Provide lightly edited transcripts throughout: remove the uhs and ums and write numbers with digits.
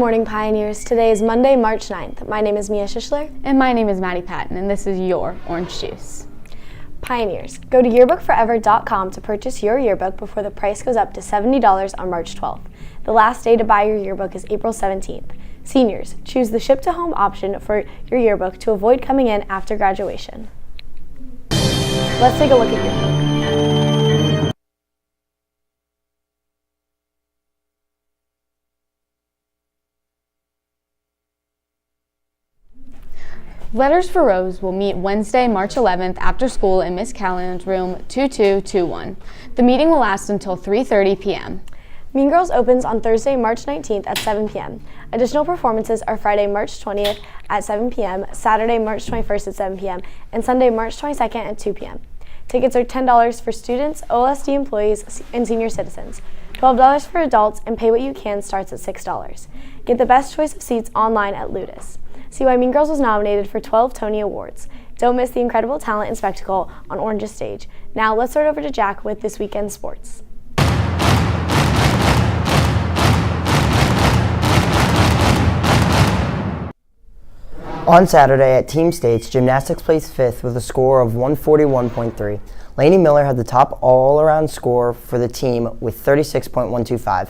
morning, Pioneers. Today is Monday, March 9th. My name is Mia Schischler. And my name is Maddie Patton, and this is your Orange Juice. Pioneers, go to yearbookforever.com to purchase your yearbook before the price goes up to $70 on March 12th. The last day to buy your yearbook is April 17th. Seniors, choose the ship-to-home option for your yearbook to avoid coming in after graduation. Let's take a look at yearbook. Letters for Rose will meet Wednesday, March 11th after school in Miss Callan's room 2221. The meeting will last until 3:30 p.m. Mean Girls opens on Thursday, March 19th at 7 p.m. Additional performances are Friday, March 20th at 7 p.m., Saturday, March 21st at 7 p.m., and Sunday, March 22nd at 2 p.m. Tickets are $10 for students, OSD employees, and senior citizens, $12 for adults, and Pay What You Can starts at $6. Get the best choice of seats online at Ludus. See why Mean Girls was nominated for 12 Tony Awards. Don't miss the incredible talent and spectacle on Orange's stage. Now let's start over to Jack with this weekend's sports. On Saturday at Team States, gymnastics placed 5th with a score of 141.3. Lainey Miller had the top all-around score for the team with 36.125.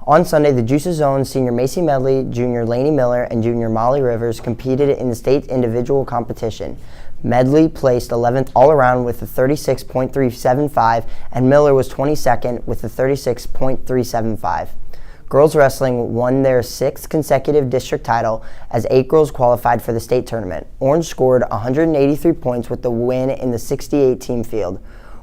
On Sunday, the Juice's own senior Macy Medley, junior Lainey Miller, and junior Molly Rivers competed in the state individual competition. Medley placed 11th all-around with a 36.375, and Miller was 22nd with a 36.375. Girls wrestling won their 6th consecutive district title as 8 girls qualified for the state tournament. Orange scored 183 points with the win in the 68-team field.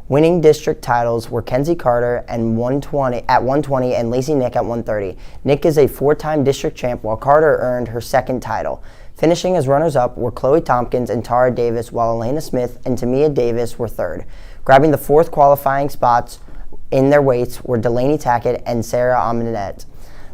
Winning district titles were Kenzie Carter at 120 and Lacey Nick at 130. Nick is a 4-time district champ, while Carter earned her 2nd title. Finishing as runners-up were Chloe Tompkins and Tara Davis, while Elena Smith and Tamia Davis were 3rd. Grabbing the 4th qualifying spots in their weights were Delaney Tackett and Sarah Aminette.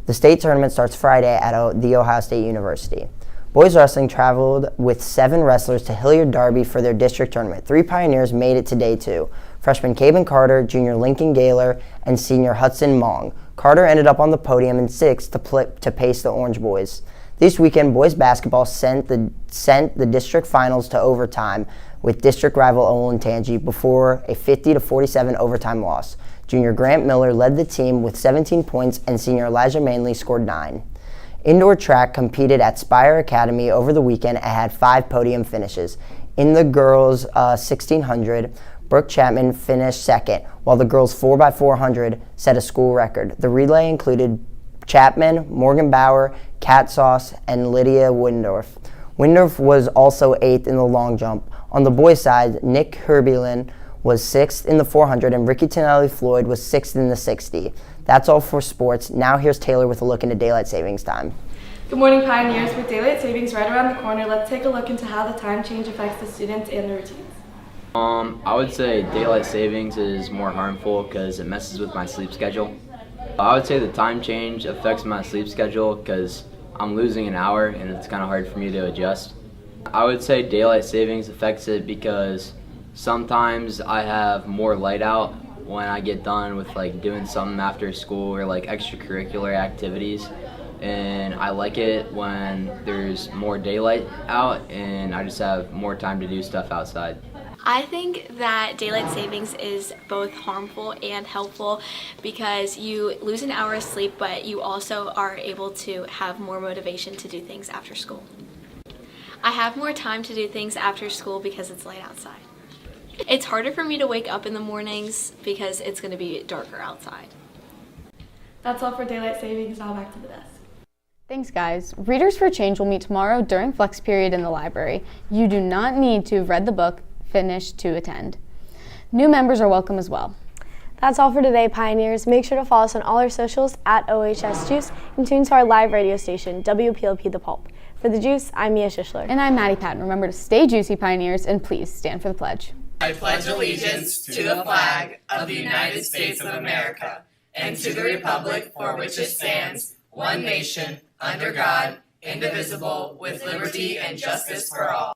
The state tournament starts Friday at the Ohio State University. Boys wrestling traveled with 7 wrestlers to Hilliard Derby for their district tournament. 3 Pioneers made it to day 2. Freshman Caben Carter, junior Lincoln Gaylor, and senior Hudson Mong. Carter ended up on the podium in 6th to pace the Orange boys. This weekend, boys basketball sent the district finals to overtime with district rival Olentangy before a 50-47 overtime loss. Junior Grant Miller led the team with 17 points, and senior Elijah Manley scored 9. Indoor track competed at Spire Academy over the weekend and had 5 podium finishes. In the girls' 1600, Brooke Chapman finished 2nd, while the girls' 4x400 set a school record. The relay included Chapman, Morgan Bauer, Kat Sauce, and Lydia Windorf. Windorf was also 8th in the long jump. On the boys' side, Nick Herbelin was 6th in the 400, and Ricky Tonelli Floyd was 6th in the 60. That's all for sports. Now here's Taylor with a look into daylight savings time. Good morning, Pioneers. With daylight savings right around the corner, let's take a look into how the time change affects the students and their routines. I would say daylight savings is more harmful because it messes with my sleep schedule. I would say the time change affects my sleep schedule because I'm losing an hour and it's kind of hard for me to adjust. I would say daylight savings affects it because sometimes I have more light out when I get done with like doing something after school or like extracurricular activities, and I like it when there's more daylight out and I just have more time to do stuff outside. I think that daylight savings is both harmful and helpful because you lose an hour of sleep, but you also are able to have more motivation to do things after school. I have more time to do things after school because it's light outside. It's harder for me to wake up in the mornings because it's going to be darker outside. That's all for daylight savings. Now back to the desk. Thanks, guys. Readers for Change will meet tomorrow during flex period in the library. You do not need to have read the book finished to attend. New members are welcome as well. That's all for today, Pioneers. Make sure to follow us on all our socials at OOHS Juice and tune to our live radio station, WPLP The Pulp. For The Juice, I'm Mia Schischler. And I'm Maddie Patton. Remember to stay juicy, Pioneers, and please stand for the pledge. I pledge allegiance to the flag of the United States of America and to the republic for which it stands, one nation, under God, indivisible, with liberty and justice for all.